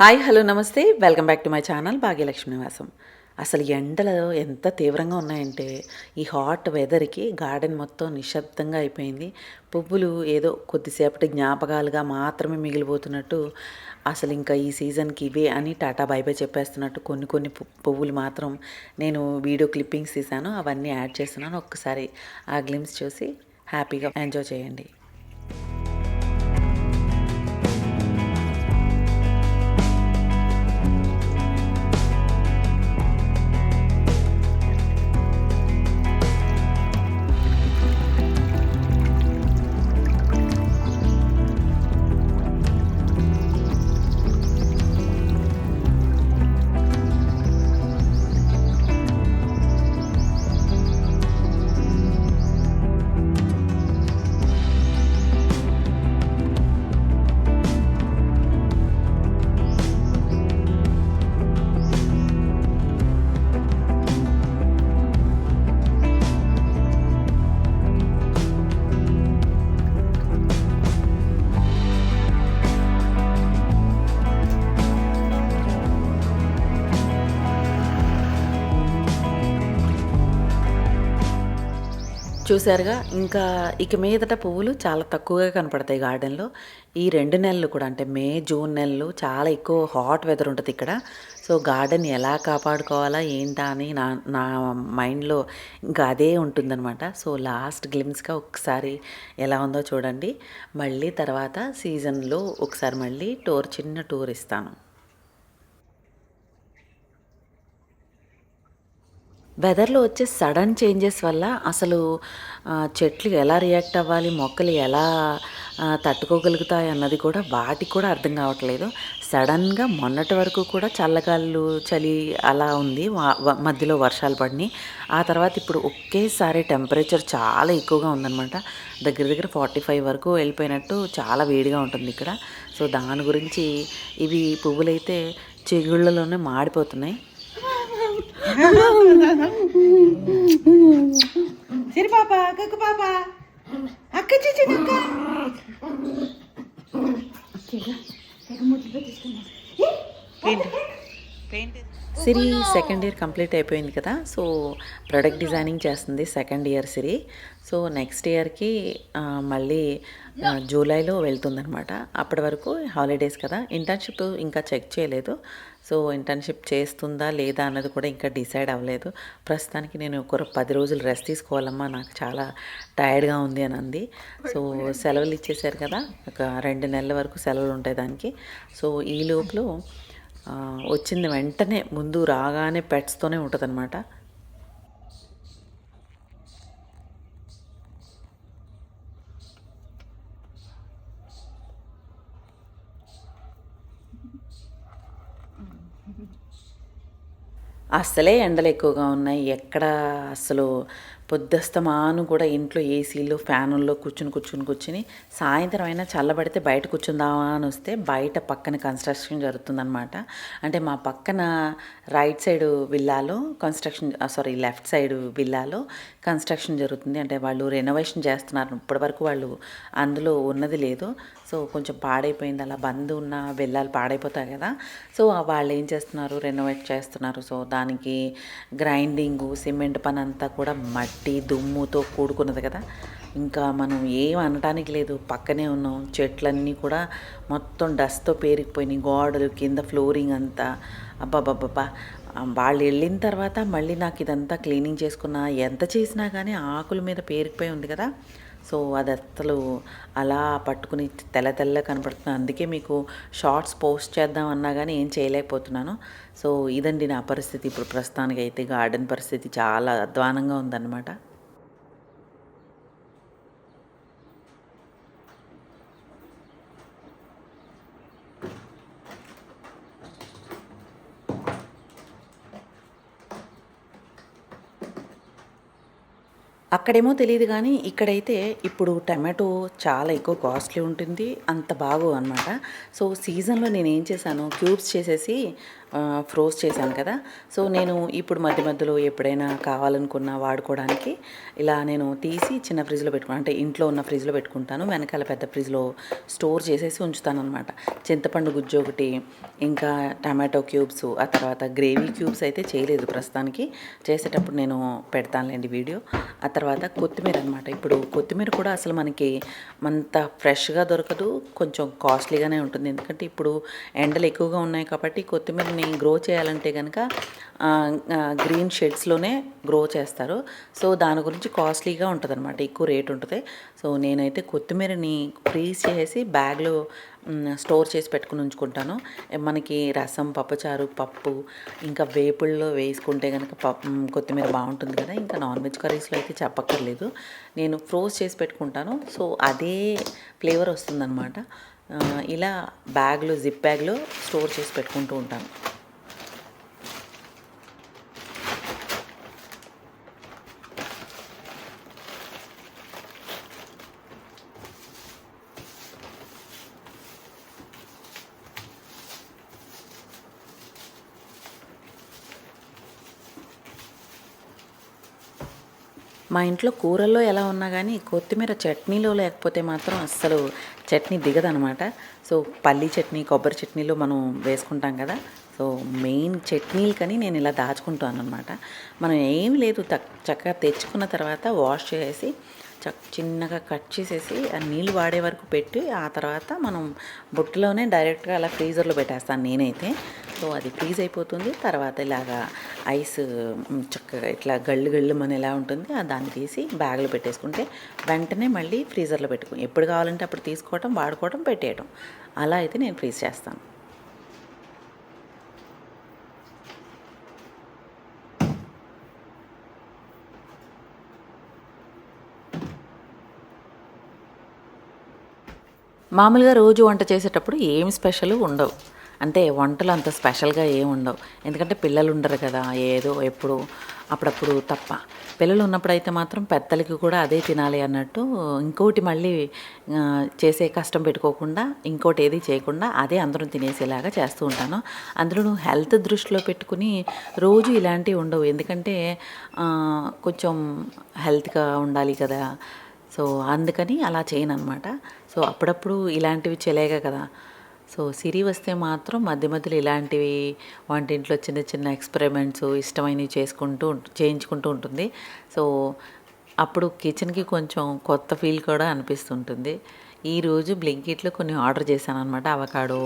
Hi hello నమస్తే welcome back to my channel Bhagyalakshmi నివాసం. అసలు ఎండలు ఎంత తీవ్రంగా ఉన్నాయంటే ఈ హాట్ వెదర్కి గార్డెన్ మొత్తం నిశ్శబ్దంగా అయిపోయింది. పువ్వులు ఏదో కొద్దిసేపటి జ్ఞాపకాలుగా మాత్రమే మిగిలిపోతున్నట్టు, అసలు ఇంకా ఈ సీజన్కి ఇవే అని టాటా బై బై చెప్పేస్తున్నట్టు కొన్ని కొన్ని పువ్వులు మాత్రం నేను వీడియో క్లిప్పింగ్స్ తీశాను, అవన్నీ యాడ్ చేస్తున్నాను. ఒక్కసారి ఆ గ్లిమ్స్ చూసి హ్యాపీగా ఎంజాయ్ చేయండి. చూసారుగా, ఇంకా ఇక మీదట పువ్వులు చాలా తక్కువగా కనపడతాయి గార్డెన్లో. ఈ 2 నెలలు కూడా అంటే మే, జూన్ నెలలు చాలా ఎక్కువ హాట్ వెదర్ ఉంటుంది ఇక్కడ. సో గార్డెన్ ఎలా కాపాడుకోవాలా ఏంటా అని నా నా మైండ్లో ఇంకా అదే ఉంటుందన్నమాట. సో లాస్ట్ గ్లిమ్స్గా ఒకసారి ఎలా ఉందో చూడండి. మళ్ళీ తర్వాత సీజన్లో ఒకసారి మళ్ళీ చిన్న టూర్ ఇస్తాను. వెదర్‌లో వచ్చే సడన్ చేంజెస్ వల్ల అసలు చెట్లు ఎలా రియాక్ట్ అవ్వాలి, మొక్కలు ఎలా తట్టుకోగలుగుతాయి అన్నది కూడా వాటికి కూడా అర్థం కావట్లేదు. సడన్‌గా మొన్నటి వరకు కూడా చల్లగాలులు, చలి అలా ఉంది. మధ్యలో వర్షాలు పడినాయి. ఆ తర్వాత ఇప్పుడు ఒకేసారి టెంపరేచర్ చాలా ఎక్కువగా ఉందనమాట. దగ్గర దగ్గర 45 వరకు వెళ్ళిపోయినట్టు చాలా వేడిగా ఉంటుంది ఇక్కడ. సో దాని గురించి ఇవి పువ్వులైతే చిగుళ్ళలోనే మాడిపోతున్నాయి. సరే పాప అక్క పాప అక్క చిచ్చక్క సిరి సెకండ్ ఇయర్ కంప్లీట్ అయిపోయింది కదా. సో ప్రొడక్ట్ డిజైనింగ్ చేస్తుంది సెకండ్ ఇయర్ సిరి. సో నెక్స్ట్ ఇయర్కి మళ్ళీ జూలైలో వెళ్తుందనమాట. అప్పటి వరకు హాలిడేస్ కదా. ఇంటర్న్షిప్ ఇంకా చెక్ చేయలేదు. సో ఇంటర్న్షిప్ చేస్తుందా లేదా అన్నది కూడా ఇంకా డిసైడ్ అవ్వలేదు. ప్రస్తుతానికి నేను ఒక 10 రోజులు రెస్ట్ తీసుకోవాలమ్మా, నాకు చాలా టైర్డ్గా ఉంది అని అంది. సో సెలవులు ఇచ్చేసారు కదా, ఒక 2 నెలల వరకు సెలవులు ఉంటాయి దానికి. సో ఈ లోపల వచ్చింది వెంటనే ముందు రాగానే పెట్స్తోనే ఉంటుందన్నమాట. అస్సలే ఎండలు ఎక్కువగా ఉన్నాయి. ఎక్కడ అసలు పొద్దస్తమాను కూడా ఇంట్లో ఏసీలు, ఫ్యానుల్లో కూర్చుని సాయంత్రం అయినా చల్లబడితే బయట కూర్చుందామా అని వస్తే బయట పక్కన కన్స్ట్రక్షన్ జరుగుతుందనమాట. అంటే మా పక్కన రైట్ సైడ్ విల్లాలో లెఫ్ట్ సైడ్ విల్లాలో కన్స్ట్రక్షన్ జరుగుతుంది. అంటే వాళ్ళు రెనోవేషన్ చేస్తున్నారు. ఇప్పటివరకు వాళ్ళు అందులో ఉన్నది లేదు. సో కొంచెం పాడైపోయింది. అలా బంద్ ఉన్న విల్లాలు పాడైపోతాయి కదా. సో వాళ్ళు ఏం చేస్తున్నారు, రెనోవేట్ చేస్తున్నారు. సో దానికి గ్రైండింగు, సిమెంట్ పని అంతా కూడా మట్టి దుమ్ముతో కూడుకున్నది కదా. ఇంకా మనం ఏం అనటానికి లేదు, పక్కనే ఉన్నాం. చెట్లన్నీ కూడా మొత్తం డస్ట్తో పేరుకుపోయినాయి, గోడలు కింద ఫ్లోరింగ్ అంతా. అబ్బాబ్బాబ్బా, వాళ్ళు వెళ్ళిన తర్వాత మళ్ళీ నాకు ఇదంతా క్లీనింగ్ చేసుకున్నా, ఎంత చేసినా కానీ ఆకుల మీద పేరుకుపోయి ఉంది కదా. సో అది అసలు అలా పట్టుకుని తెల్ల కనపడుతుంది. అందుకే మీకు షార్ట్స్ పోస్ట్ చేద్దామన్నా కానీ ఏం చేయలేకపోతున్నాను. సో ఇదండి నా పరిస్థితి. ఇప్పుడు ప్రస్తుతానికి అయితే గార్డెన్ పరిస్థితి చాలా అధ్వానంగా ఉందన్నమాట. అక్కడేమో తెలియదు కానీ ఇక్కడైతే ఇప్పుడు టమాటో చాలా ఎక్కువ కాస్ట్లీ ఉంటుంది, అంత బాగోవు అనమాట. సో సీజన్లో నేను ఏం చేశాను, క్యూబ్స్ చేసేసి ఫ్రోజ్ చేశాను కదా. సో నేను ఇప్పుడు మధ్య మధ్యలో ఎప్పుడైనా కావాలనుకున్నా వాడుకోవడానికి ఇలా నేను తీసి చిన్న ఫ్రిడ్జ్లో పెట్టుకున్నాను. అంటే ఇంట్లో ఉన్న ఫ్రిడ్జ్లో పెట్టుకుంటాను, వెనకాల పెద్ద ఫ్రిడ్జ్లో స్టోర్ చేసేసి ఉంచుతాను అనమాట. చింతపండు గుజ్జు ఒకటి, ఇంకా టమాటో క్యూబ్స్, ఆ తర్వాత గ్రేవీ క్యూబ్స్ అయితే చేయలేదు ప్రస్తుతానికి, చేసేటప్పుడు నేను పెడతానులేండి వీడియో. ఆ తర్వాత కొత్తిమీర అనమాట. ఇప్పుడు కొత్తిమీర కూడా అసలు మనకి అంత ఫ్రెష్గా దొరకదు, కొంచెం కాస్ట్లీగానే ఉంటుంది. ఎందుకంటే ఇప్పుడు ఎండలు ఎక్కువగా ఉన్నాయి కాబట్టి కొత్తిమీరని గ్రో చేయాలంటే కనుక గ్రీన్ షెడ్స్లోనే గ్రో చేస్తారు. సో దాని గురించి కాస్ట్లీగా ఉంటుంది అనమాట, ఎక్కువ రేట్ ఉంటుంది. సో నేనైతే కొత్తిమీరని ఫ్రీజ్ చేసి బ్యాగ్లో స్టోర్ చేసి పెట్టుకుని ఉంచుకుంటాను. మనకి రసం, పప్పుచారు, పప్పు, ఇంకా వేపుల్లో వేసుకుంటే కనుక కొత్తిమీర బాగుంటుంది కదా. ఇంకా నాన్ వెజ్ కర్రీస్లో అయితే చెప్పక్కర్లేదు, నేను ఫ్రోజ్ చేసి పెట్టుకుంటాను. సో అదే ఫ్లేవర్ వస్తుందన్నమాట. ఇలా బ్యాగ్లో, జిప్ బ్యాగ్లో స్టోర్ చేసి పెట్టుకుంటూ ఉంటాను. మా ఇంట్లో కూరల్లో ఎలా ఉన్నా కానీ కొత్తిమీర చట్నీలో లేకపోతే మాత్రం అస్సలు చట్నీ దిగదనమాట. సో పల్లీ చట్నీ, కొబ్బరి చట్నీలో మనం వేసుకుంటాం కదా. సో మెయిన్ చట్నీలకని నేను ఇలా దాచుకుంటాను అనమాట. మనం ఏం లేదు, చక్కగా తెచ్చుకున్న తర్వాత వాష్ చేసి చిన్నగా కట్ చేసేసి ఆ నీళ్ళు వాడే వరకు పెట్టి ఆ తర్వాత మనం బుట్టలోనే డైరెక్ట్గా అలా ఫ్రీజర్లో పెట్టేస్తాను నేనైతే. సో అది ఫ్రీజ్ అయిపోతుంది. తర్వాత ఇలాగా ఐస్ చక్కగా ఇట్లా గళ్ళు గళ్ళు మన ఎలా ఉంటుంది, దాన్ని తీసి బ్యాగ్లో పెట్టేసుకుంటే వెంటనే మళ్ళీ ఫ్రీజర్లో పెట్టుకుని ఎప్పుడు కావాలంటే అప్పుడు తీసుకోవటం, వాడుకోవటం, పెట్టేయటం. అలా అయితే నేను ఫ్రీజ్ చేస్తాను. మామూలుగా రోజు వంట చేసేటప్పుడు ఏం స్పెషల్ ఉండవు, అంటే వంటలు అంత స్పెషల్గా ఏమి ఉండవు. ఎందుకంటే పిల్లలు ఉండరు కదా, ఏదో ఎప్పుడు అప్పుడప్పుడు తప్ప. పిల్లలు ఉన్నప్పుడు అయితే మాత్రం పెద్దలకి కూడా అదే తినాలి అన్నట్టు ఇంకోటి మళ్ళీ చేసే కష్టం పెట్టుకోకుండా, ఇంకోటి ఏది చేయకుండా అదే అందరం తినేసేలాగా చేస్తూ ఉంటాను. అందులో హెల్త్ దృష్టిలో పెట్టుకుని రోజు ఇలాంటివి ఉండవు, ఎందుకంటే కొంచెం హెల్త్గా ఉండాలి కదా. సో అందుకని అలా చేయను అనమాట. సో అప్పుడప్పుడు ఇలాంటివి చేయలేగా కదా. సో సిరి వస్తే మాత్రం మధ్య మధ్యలో ఇలాంటివి వంటింట్లో చిన్న చిన్న ఎక్స్పెరిమెంట్స్ ఇష్టమైనవి చేయించుకుంటూ ఉంటుంది. సో అప్పుడు కిచెన్కి కొంచెం కొత్త ఫీల్ కూడా అనిపిస్తుంటుంది. ఈరోజు బ్లింకిట్లో కొన్ని ఆర్డర్ చేశాను అనమాట. అవకాడో,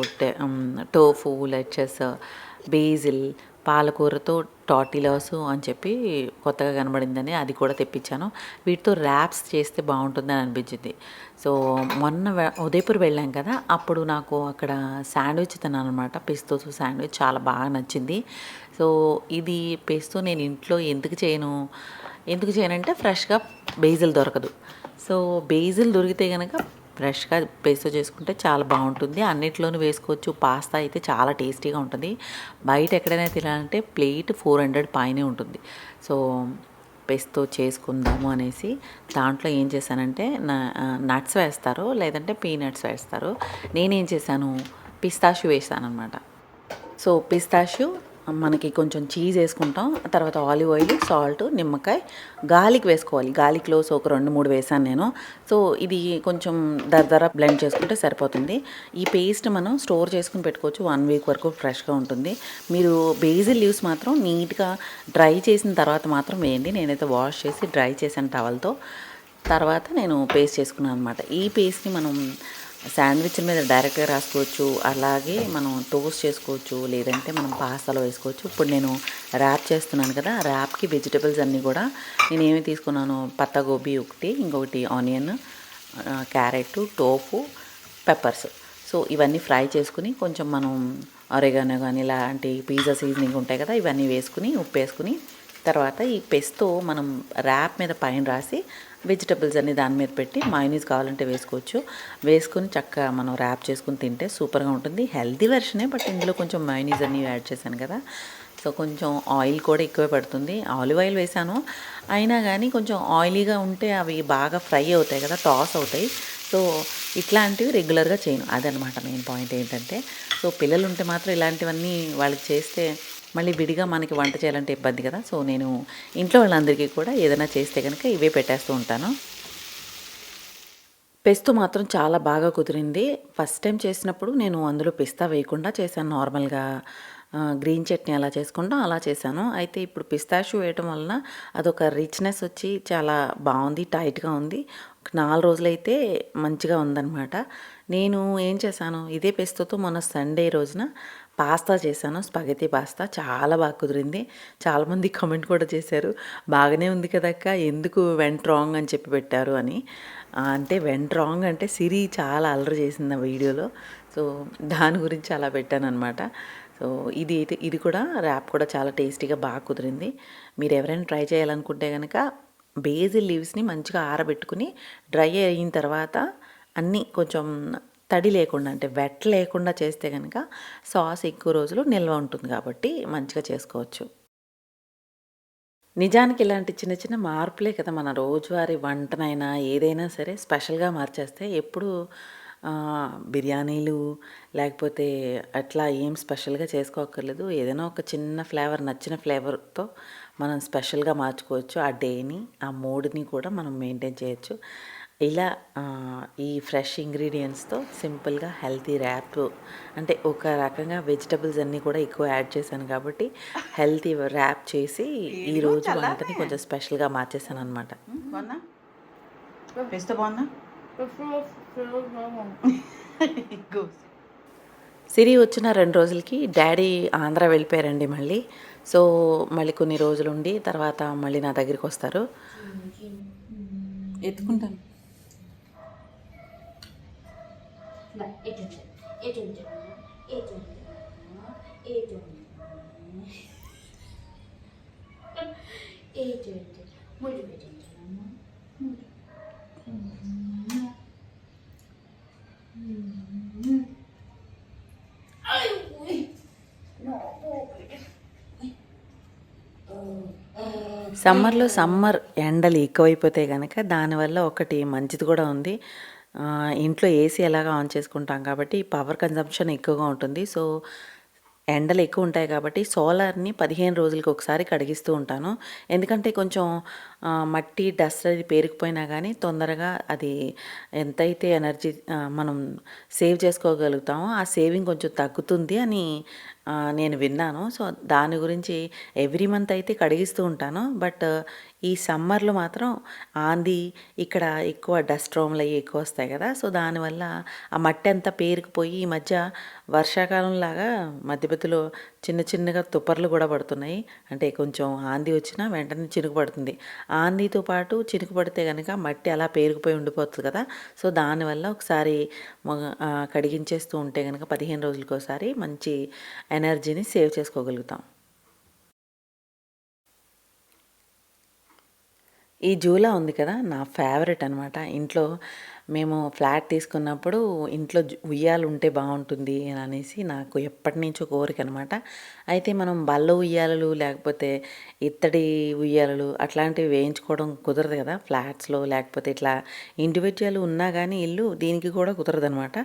టోఫు, లెచెస్, బేజిల్, పాలకూరతో టాటిలాసు అని చెప్పి కొత్తగా కనబడిందని అది కూడా తెప్పించాను. వీటితో ర్యాప్స్ చేస్తే బాగుంటుందని అనిపించింది. సో మొన్న ఉదయపూర్ వెళ్ళాం కదా, అప్పుడు నాకు అక్కడ శాండ్విచ్ తిన్నాను అనమాట. పిస్తో శాండ్విచ్ చాలా బాగా నచ్చింది. సో ఇది పిస్తో నేను ఇంట్లో ఎందుకు చేయనంటే ఫ్రెష్గా బేజిల్ దొరకదు. సో బేజిల్ దొరికితే కనుక ఫ్రెష్గా పేస్తో చేసుకుంటే చాలా బాగుంటుంది. అన్నిట్లోనూ వేసుకోవచ్చు. పాస్తా అయితే చాలా టేస్టీగా ఉంటుంది. బయట ఎక్కడైనా తినాలంటే ప్లేట్ 400 పైనే ఉంటుంది. సో పేస్తో చేసుకుందాము అనేసి దాంట్లో ఏం చేశానంటే నట్స్ వేస్తారు, లేదంటే పీనట్స్ వేస్తారు. నేనేం చేశాను, పిస్తాషు వేసాను అనమాట. సో పిస్తాషు మనకి కొంచెం చీజ్ వేసుకుంటాం, తర్వాత ఆలివ్ ఆయిల్, సాల్ట్, నిమ్మకాయ, గార్లిక్ వేసుకోవాలి. గార్లిక్లో సో ఒక 2-3 వేసాను నేను. సో ఇది కొంచెం దరదర బ్లెండ్ చేసుకుంటే సరిపోతుంది. ఈ పేస్ట్ మనం స్టోర్ చేసుకుని పెట్టుకోవచ్చు, 1 వీక్ వరకు ఫ్రెష్గా ఉంటుంది. మీరు బేజిల్ లీవ్స్ మాత్రం నీట్గా డ్రై చేసిన తర్వాత మాత్రం వేయండి. నేనైతే వాష్ చేసి డ్రై చేశాను టవల్తో. తర్వాత నేను పేస్ట్ చేసుకున్నాను అనమాట. ఈ పేస్ట్ని మనం శాండ్విచ్ మీద డైరెక్ట్గా రాసుకోవచ్చు, అలాగే మనం టోస్ట్ చేసుకోవచ్చు, లేదంటే మనం పాస్తాలో వేసుకోవచ్చు. ఇప్పుడు నేను ర్యాప్ చేస్తున్నాను కదా, ర్యాప్కి వెజిటబుల్స్ అన్నీ కూడా నేను ఏమి తీసుకున్నాను, పత్తాగోబీ ఒకటి, ఇంకొకటి onion, carrot, tofu, peppers. So ఇవన్నీ ఫ్రై చేసుకుని కొంచెం మనం ఆరెగానో కానీ ఇలాంటి పిజ్జా సీజనింగ్ ఉంటాయి కదా, ఇవన్నీ వేసుకుని ఉప్పు వేసుకుని తర్వాత ఈ పెస్తో మనం ర్యాప్ మీద పైన రాసి వెజిటబుల్స్ అన్నీ దాని మీద పెట్టి మయోనీస్ కావాలంటే వేసుకొని చక్కగా మనం ర్యాప్ చేసుకుని తింటే సూపర్గా ఉంటుంది. హెల్తీ వెర్షనే, బట్ ఇందులో కొంచెం మయోనీస్ అన్నీ యాడ్ చేశాను కదా. సో కొంచెం ఆయిల్ కూడా ఎక్కువే పడుతుంది. ఆలివ్ ఆయిల్ వేసాను, అయినా కానీ కొంచెం ఆయిలీగా ఉంటే అవి బాగా ఫ్రై అవుతాయి కదా, టాస్ అవుతాయి. సో ఇట్లాంటివి రెగ్యులర్గా చేయను. అదనమాట మెయిన్ పాయింట్ ఏంటంటే, సో పిల్లలు ఉంటే మాత్రం ఇలాంటివన్నీ వాళ్ళకి చేస్తే మళ్ళీ విడిగా మనకి వంట చేయాలంటే ఇబ్బంది కదా. సో నేను ఇంట్లో వాళ్ళందరికీ కూడా ఏదైనా చేస్తే కనుక ఇవే పెట్టేస్తూ ఉంటాను. పెస్తు మాత్రం చాలా బాగా కుదిరింది. ఫస్ట్ టైం చేసినప్పుడు నేను అందులో పిస్తా వేయకుండా చేశాను నార్మల్‌గా. గ్రీన్ చట్నీ ఎలా చేసుకుంటాం అలా చేశాను. అయితే ఇప్పుడు పిస్తాషియో వేయటం వలన అదొక రిచ్‌నెస్ వచ్చి చాలా బావుంది. టైట్‌గా ఉంది. ఒక 4 రోజులైతే మంచిగా ఉందనమాట. నేను ఏం చేశాను, ఇదే పెస్తుతో మొన్న సండే రోజున పాస్తా చేశాను. స్పగెటీ పాస్తా చాలా బాగా కుదిరింది. చాలామంది కామెంట్ కూడా చేశారు, బాగానే ఉంది కదక్క, ఎందుకు వెంట్ రాంగ్ అని చెప్పి పెట్టారు అని. అంటే వెంట్ రాంగ్ అంటే సిరి చాలా అల్లరి చేసింది ఆ వీడియోలో. సో దాని గురించి అలా పెట్టాననమాట. సో ఇది కూడా ర్యాప్ కూడా చాలా టేస్టీగా బాగా కుదిరింది. మీరు ఎవరైనా ట్రై చేయాలనుకుంటే కనుక బేసిల్ లీవ్స్ని మంచిగా ఆరబెట్టుకుని డ్రై అయిన తర్వాత అన్నీ కొంచెం తడి లేకుండా అంటే వెట్ లేకుండా చేస్తే కనుక సాస్ ఎక్కువ రోజులు నిల్వ ఉంటుంది కాబట్టి మంచిగా చేసుకోవచ్చు. నిజానికి ఇలాంటి చిన్న చిన్న మార్పులే కదా మన రోజువారీ వంటనైనా ఏదైనా సరే స్పెషల్గా మార్చేస్తే. ఎప్పుడు బిర్యానీలు లేకపోతే అట్లా ఏం స్పెషల్గా చేసుకోక్కర్లేదు. ఏదైనా ఒక చిన్న ఫ్లేవర్ నచ్చిన ఫ్లేవర్తో మనం స్పెషల్గా మార్చుకోవచ్చు. ఆ డేని ఆ మూడ్ని కూడా మనం మెయింటైన్ చేయొచ్చు. ఇలా ఈ ఫ్రెష్ ఇంగ్రీడియంట్స్తో సింపుల్గా హెల్తీ ర్యాప్, అంటే ఒక రకంగా వెజిటబుల్స్ అన్నీ కూడా ఎక్కువ యాడ్ చేశాను కాబట్టి హెల్తీ ర్యాప్ చేసి ఈరోజు వంటని కొంచెం స్పెషల్గా మార్చేసాను అనమాట. బాగుందా? పెస్త బాగుందా? సిరి వచ్చిన 2 రోజులకి డాడీ ఆంధ్ర వెళ్ళిపోయారండి మళ్ళీ. సో మళ్ళీ కొన్ని రోజులు ఉండి తర్వాత మళ్ళీ నా దగ్గరికి వస్తారు. ఎత్తుకుంటాను. సమ్మర్ ఎండలు ఎక్కువైపోతే కనుక దానివల్ల ఒకటి మంచిది కూడా ఉంది. ఇంట్లో ఏసీ ఎలాగా ఆన్ చేసుకుంటాం కాబట్టి పవర్ కన్జంప్షన్ ఎక్కువగా ఉంటుంది. సో ఎండలు ఎక్కువ ఉంటాయి కాబట్టి సోలార్ని 15 రోజులకి ఒకసారి కడిగిస్తూ ఉంటాను. ఎందుకంటే కొంచెం మట్టి డస్ట్ అది పేరుకుపోయినా కానీ తొందరగా అది ఎంతైతే ఎనర్జీ మనం సేవ్ చేసుకోగలుగుతామో ఆ సేవింగ్ కొంచెం తగ్గుతుంది అని నేను విన్నాను. సో దాని గురించి ఎవ్రీ మంత్ అయితే కడిగిస్తూ ఉంటాను. బట్ ఈ సమ్మర్లో మాత్రం ఆంది ఇక్కడ ఎక్కువ డస్ట్ రోమ్లు అవి ఎక్కువ వస్తాయి కదా. సో దానివల్ల ఆ మట్టి అంతా పేరుకుపోయి ఈ మధ్య వర్షాకాలంలాగా మధ్య మధ్యలో చిన్న చిన్నగా తుప్పర్లు కూడా పడుతున్నాయి. అంటే కొంచెం ఆంది వచ్చినా వెంటనే చినుకు పడుతుంది. ఆందితో పాటు చినుకు పడితే కనుక మట్టి అలా పేరుకుపోయి ఉండిపోతుంది కదా. సో దానివల్ల ఒకసారి కడిగించేస్తూ ఉంటే కనుక 15 రోజులకి ఒకసారి మంచి ఎనర్జీని సేవ్ చేసుకోగలుగుతాం. ఈ జూలా ఉంది కదా, నా ఫేవరెట్ అనమాట. ఇంట్లో మేము ఫ్లాట్ తీసుకున్నప్పుడు ఇంట్లో ఉయ్యాలు ఉంటే బాగుంటుంది అని అనేసి నాకు ఎప్పటి నుంచో కోరిక అనమాట. అయితే మనం బల్ల ఉయ్యాలలు లేకపోతే ఇత్తడి ఉయ్యాలలు అట్లాంటివి వేయించుకోవడం కుదరదు కదా ఫ్లాట్స్లో, లేకపోతే ఇట్లా ఇండివిజువల్ ఉన్నా కానీ ఇల్లు దీనికి కూడా కుదరదు అనమాట.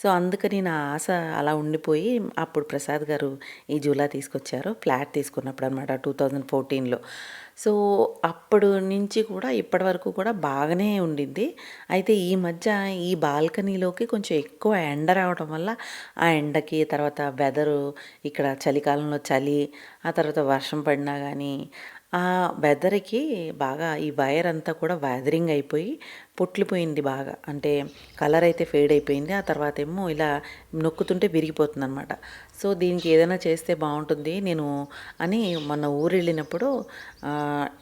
సో అందుకని నా ఆశ అలా ఉండిపోయి అప్పుడు ప్రసాద్ గారు ఈ జూలా తీసుకొచ్చారు ఫ్లాట్ తీసుకున్నప్పుడు అనమాట 2014లో. సో అప్పుడు నుంచి కూడా ఇప్పటి వరకు కూడా బాగానే ఉండింది. అయితే ఈ మధ్య ఈ బాల్కనీలోకి కొంచెం ఎక్కువ ఎండ రావడం వల్ల ఆ ఎండకి తర్వాత వెదరు ఇక్కడ చలికాలంలో చలి, ఆ తర్వాత వర్షం పడినా కానీ ఆ వెదర్కి బాగా ఈ వైర్ అంతా కూడా వెదరింగ్ అయిపోయి పొట్లిపోయింది బాగా. అంటే కలర్ అయితే ఫేడ్ అయిపోయింది. ఆ తర్వాత ఏమో ఇలా నొక్కుతుంటే విరిగిపోతుంది అనమాట. సో దీనికి ఏదైనా చేస్తే బాగుంటుంది నేను అని మొన్న ఊరు వెళ్ళినప్పుడు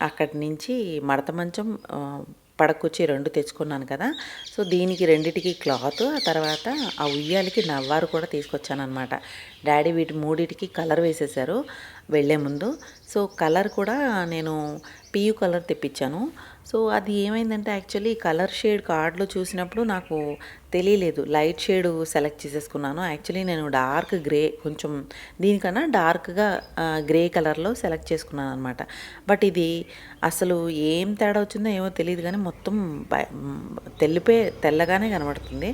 అక్కడి నుంచి మడత మంచం పడకొచ్చి 2 తెచ్చుకున్నాను కదా. సో దీనికి రెండిటికి క్లాత్, ఆ తర్వాత ఆ ఉయ్యాలకి నవ్వారు కూడా తీసుకొచ్చాను అనమాట. డాడీ వీటి మూడిటికి కలర్ వేసేసారు వెళ్ళే ముందు. సో కలర్ కూడా నేను పియు కలర్ తెప్పించాను. సో అది ఏమైందంటే యాక్చువల్లీ కలర్ షేడ్ కార్డ్లో చూసినప్పుడు నాకు తెలియలేదు, లైట్ షేడ్ సెలెక్ట్ చేసేసుకున్నాను. యాక్చువల్లీ నేను డార్క్ గ్రే, కొంచెం దీనికన్నా డార్క్గా గ్రే కలర్లో సెలెక్ట్ చేసుకున్నాను అనమాట. బట్ ఇది అసలు ఏం తేడా వచ్చిందో ఏమో తెలియదు కానీ మొత్తం తెల్లగానే కనబడుతుంది.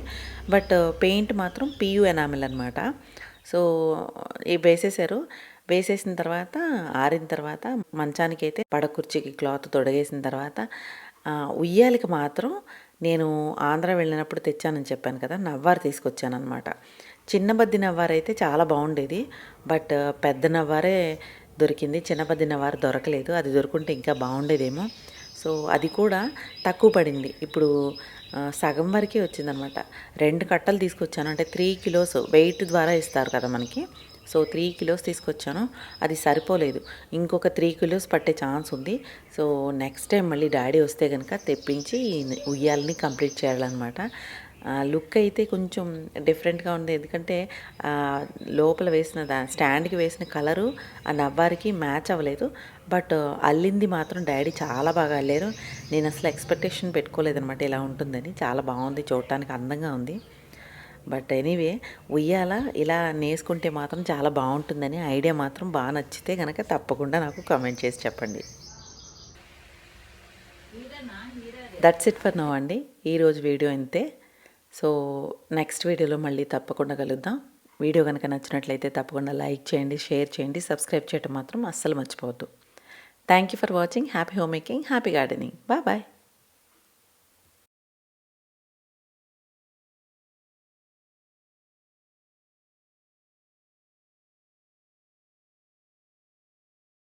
బట్ పెయింట్ మాత్రం పియు ఎనామిల్ అనమాట. సో ఇవి వేసేసిన తర్వాత ఆరిన తర్వాత మంచానికి అయితే పడకుర్చీకి క్లాత్ తొడగేసిన తర్వాత ఉయ్యాలకి మాత్రం నేను ఆంధ్ర వెళ్ళినప్పుడు తెచ్చానని చెప్పాను కదా, నవ్వారు తీసుకొచ్చాను అనమాట. చిన్న బద్ది నవ్వారు అయితే చాలా బాగుండేది, బట్ పెద్ద నవ్వారే దొరికింది, చిన్న బద్ది నవ్వారు దొరకలేదు. అది దొరుకుంటే ఇంకా బాగుండేదేమో. సో అది కూడా తక్కువ పడింది. ఇప్పుడు సగం వరకే వచ్చిందనమాట. 2 కట్టలు తీసుకొచ్చాను, అంటే 3 కిలోస్ వెయిట్ ద్వారా ఇస్తారు కదా మనకి. సో 3 కిలోస్ తీసుకొచ్చాను, అది సరిపోలేదు. ఇంకొక 3 కిలోస్ పట్టే ఛాన్స్ ఉంది. సో నెక్స్ట్ టైం మళ్ళీ డాడీ వస్తే కనుక తెప్పించి ఉయ్యాలని కంప్లీట్ చేయాలన్నమాట. లుక్ అయితే కొంచెం డిఫరెంట్గా ఉంది, ఎందుకంటే లోపల వేసిన స్టాండ్కి వేసిన కలరు ఆ నవ్వారికి మ్యాచ్ అవ్వలేదు. బట్ అల్లింది మాత్రం డాడీ చాలా బాగా అల్లారు. నేను అసలు ఎక్స్పెక్టేషన్ పెట్టుకోలేదనమాట ఇలా ఉంటుందని. చాలా బాగుంది, చూడటానికి అందంగా ఉంది. బట్ ఎనీవే, ఉయ్యాల ఇలా నేసుకుంటే మాత్రం చాలా బాగుంటుందని ఐడియా మాత్రం బాగా నచ్చితే కనుక తప్పకుండా నాకు కామెంట్ చేసి చెప్పండి. దట్స్ ఇట్ ఫర్ నౌ అండి, ఈరోజు వీడియో ఇంతే. సో నెక్స్ట్ వీడియోలో మళ్ళీ తప్పకుండా కలుద్దాం. వీడియో కనుక నచ్చినట్లయితే తప్పకుండా లైక్ చేయండి, షేర్ చేయండి, సబ్స్క్రైబ్ చేయడం మాత్రం అస్సలు మర్చిపోవద్దు. Thank you for watching. Happy home making, happy gardening. Bye.